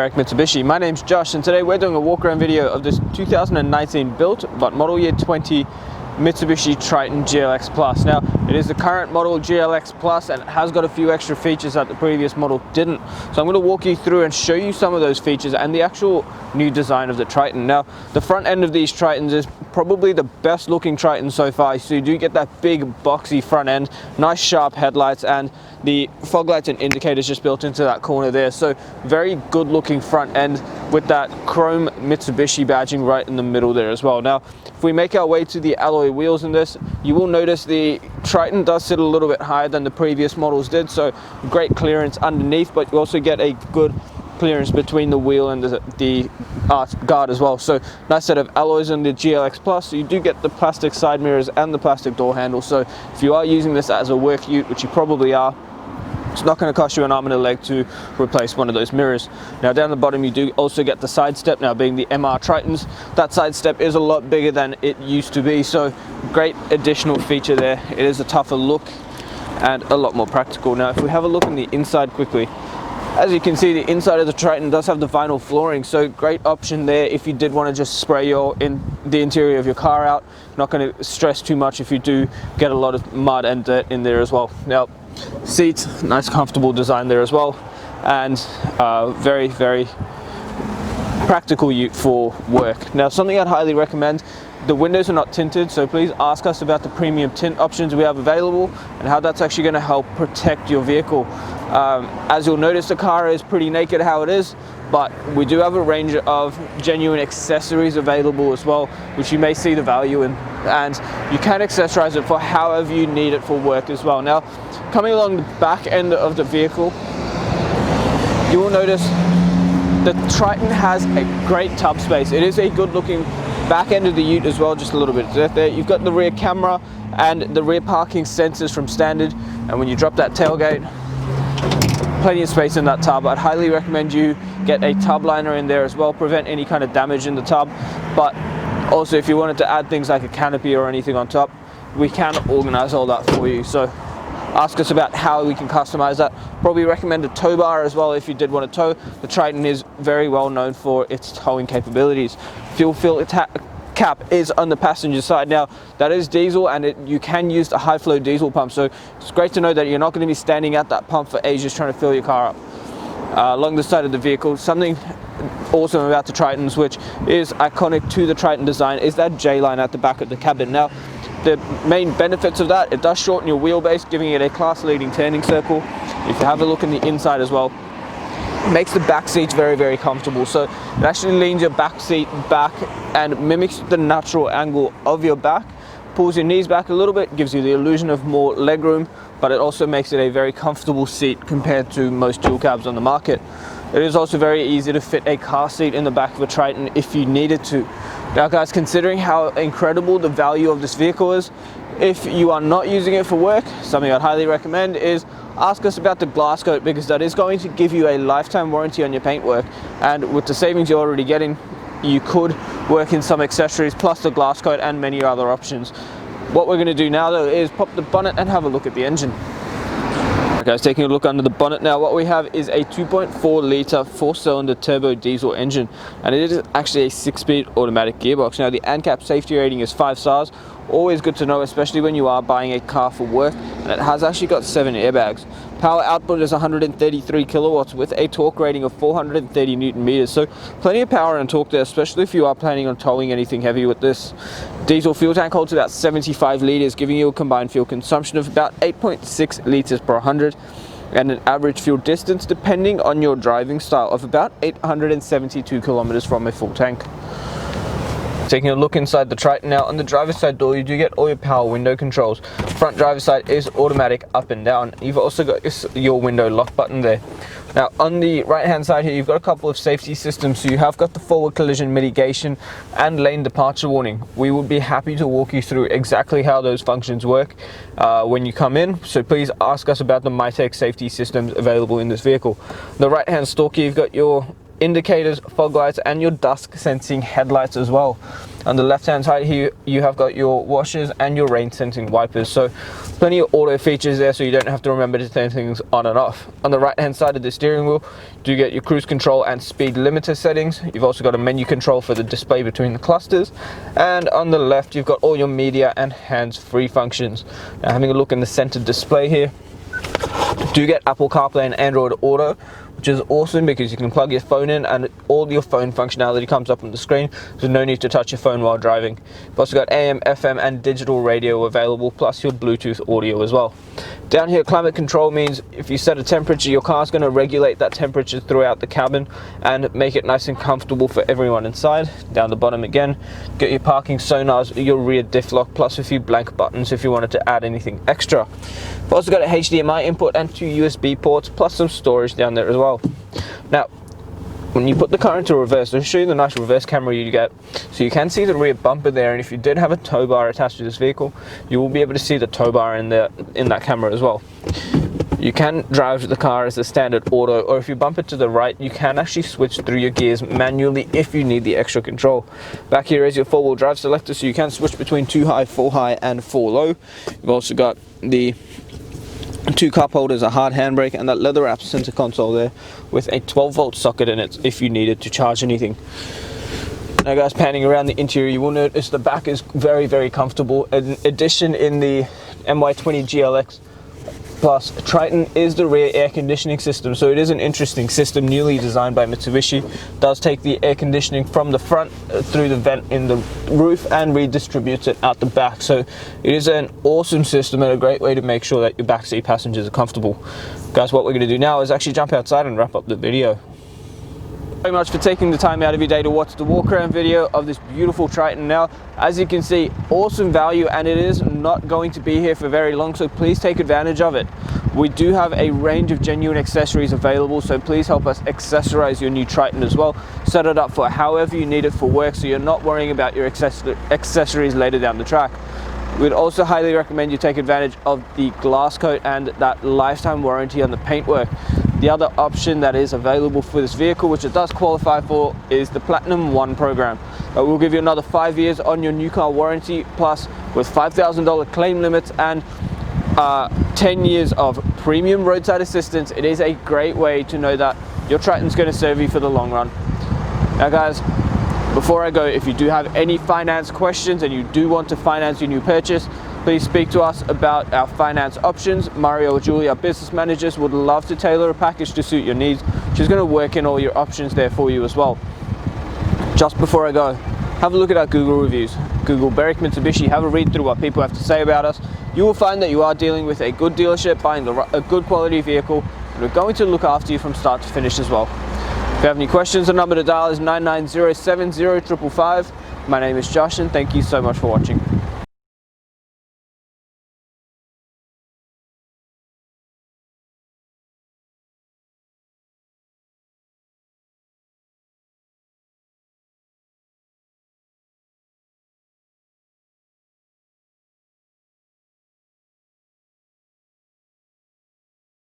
Merrick Mitsubishi. My name's Josh and today we're doing a walk around video of this 2019 built but model year 20 Mitsubishi Triton GLX Plus. Now it is the current model GLX Plus and it has got a few extra features that the previous model didn't. So I'm going to walk you through and show you some of those features and the actual new design of the Triton. Now the front end of these Tritons is probably the best looking Triton so far. So you do get that big boxy front end, nice sharp headlights, and the fog lights and indicators just built into that corner there. So very good looking front end with that chrome Mitsubishi badging right in the middle there as well. Now if we make our way to the alloy wheels in this, you will notice the Triton does sit a little bit higher than the previous models did, so great clearance underneath, but you also get a good clearance between the wheel and the arch guard as well. So nice set of alloys in the GLX Plus. So you do get the plastic side mirrors and the plastic door handle. So if you are using this as a work ute, which you probably are, it's not going to cost you an arm and a leg to replace one of those mirrors. Now down the bottom you do also get the side step. Now being the MR Tritons, that side step is a lot bigger than it used to be, so great additional feature there. It is a tougher look and a lot more practical. Now if we have a look on the inside quickly, as you can see, the inside of the Triton does have the vinyl flooring, so great option there if you did want to just spray the interior of your car out. Not going to stress too much if you do get a lot of mud and dirt in there as well. Now seats, nice comfortable design there as well, and very practical ute for work. Now something I'd highly recommend, the windows are not tinted, so please ask us about the premium tint options we have available and how that's actually going to help protect your vehicle. As you'll notice, the car is pretty naked how it is, but we do have a range of genuine accessories available as well, which you may see the value in, and you can accessorize it for however you need it for work as well. Now coming along the back end of the vehicle, you will notice the Triton has a great tub space. It is a good looking back end of the ute as well, just a little bit there. You've got the rear camera and the rear parking sensors from standard, and when you drop that tailgate, plenty of space in that tub. I'd highly recommend you get a tub liner in there as well, prevent any kind of damage in the tub. But also if you wanted to add things like a canopy or anything on top, we can organize all that for you. So ask us about how we can customize that. Probably recommend a tow bar as well if you did want to tow. The Triton is very well known for its towing capabilities. Fuel filter cap is on the passenger side. Now that is diesel, and you can use the high flow diesel pump, so it's great to know that you're not going to be standing at that pump for ages trying to fill your car up. Along the side of the vehicle, something awesome about the Tritons, which is iconic to the Triton design, is that J-line at the back of the cabin. Now the main benefits of that, it does shorten your wheelbase, giving it a class leading turning circle. If you have a look in the inside as well, it makes the back seats very comfortable. So it actually leans your back seat back and mimics the natural angle of your back, pulls your knees back a little bit, gives you the illusion of more leg room, but it also makes it a very comfortable seat compared to most dual cabs on the market. It is also very easy to fit a car seat in the back of a Triton if you needed to. Now guys, considering how incredible the value of this vehicle is, if you are not using it for work, something I'd highly recommend is ask us about the glass coat, because that is going to give you a lifetime warranty on your paintwork, and with the savings you're already getting, you could work in some accessories plus the glass coat and many other options. What we're going to do now though is pop the bonnet and have a look at the engine. Okay, guys, taking a look under the bonnet now, what we have is a 2.4 litre 4-cylinder turbo diesel engine, and it is actually a 6-speed automatic gearbox. Now the ANCAP safety rating is 5 stars, always good to know, especially when you are buying a car for work, and it has actually got 7 airbags. Power output is 133 kilowatts with a torque rating of 430 Newton meters, so plenty of power and torque there, especially if you are planning on towing anything heavy with this. Diesel fuel tank holds about 75 litres, giving you a combined fuel consumption of about 8.6 litres per 100, and an average fuel distance, depending on your driving style, of about 872 kilometers from a full tank. Taking a look inside the Triton now, on the driver's side door you do get all your power window controls. Front driver's side is automatic up and down. You've also got your window lock button there. Now on the right hand side here, you've got a couple of safety systems. So you have got the forward collision mitigation and lane departure warning. We would be happy to walk you through exactly how those functions work when you come in, so please ask us about the MyTech safety systems available in this vehicle. The right hand stalker, you've got your indicators, fog lights, and your dusk sensing headlights as well. On the left hand side here you have got your washers and your rain sensing wipers, so plenty of auto features there, so you don't have to remember to turn things on and off. On the right hand side of the steering wheel you get your cruise control and speed limiter settings. You've also got a menu control for the display between the clusters, and on the left you've got all your media and hands-free functions. Now having a look in the center display here, do get Apple CarPlay and Android Auto, which is awesome because you can plug your phone in and all your phone functionality comes up on the screen, so no need to touch your phone while driving. You've also got AM, FM and digital radio available, plus your Bluetooth audio as well. Down here, climate control means if you set a temperature, your car's going to regulate that temperature throughout the cabin and make it nice and comfortable for everyone inside. Down the bottom again, get your parking sonars, your rear diff lock, plus a few blank buttons if you wanted to add anything extra. We've also got a HDMI input and 2 USB ports, plus some storage down there as well. Now, when you put the car into reverse, I'll show you the nice reverse camera you get. So you can see the rear bumper there, and if you did have a tow bar attached to this vehicle, you will be able to see the tow bar in that camera as well. You can drive the car as a standard auto, or if you bump it to the right, you can actually switch through your gears manually if you need the extra control. Back here is your 4-wheel drive selector, so you can switch between 2 high, 4 high and 4 low. You've also got the 2 cup holders, a hard handbrake, and that leather wrapped center console there with a 12-volt socket in it if you needed to charge anything. Now guys, panning around the interior, you will notice the back is very, very comfortable. An addition in the MY20 GLX Plus Triton is the rear air conditioning system, so it is an interesting system newly designed by Mitsubishi. It does take the air conditioning from the front through the vent in the roof and redistributes it out the back, so it is an awesome system and a great way to make sure that your backseat passengers are comfortable. Guys, what we're going to do now is actually jump outside and wrap up the video. Very much for taking the time out of your day to watch the walk around video of this beautiful Triton. Now, as you can see, awesome value, and it is not going to be here for very long, so please take advantage of it. We do have a range of genuine accessories available, so please help us accessorize your new Triton as well. Set it up for however you need it for work, so you're not worrying about your accessories later down the track. We'd also highly recommend you take advantage of the glass coat and that lifetime warranty on the paintwork. The other option that is available for this vehicle, which it does qualify for, is the Platinum 1 program. We'll give you another 5 years on your new car warranty, plus with $5,000 claim limits and 10 years of premium roadside assistance. It is a great way to know that your Triton's going to serve you for the long run. Now guys, before I go, if you do have any finance questions and you do want to finance your new purchase, please speak to us about our finance options. Mario or Julie, our business managers, would love to tailor a package to suit your needs. She's going to work in all your options there for you as well. Just before I go, have a look at our Google reviews. Google Berwick Mitsubishi, have a read through what people have to say about us. You will find that you are dealing with a good dealership, buying a good quality vehicle, and we're going to look after you from start to finish as well. If you have any questions, the number to dial is 990-70-555. My name is Josh, and thank you so much for watching.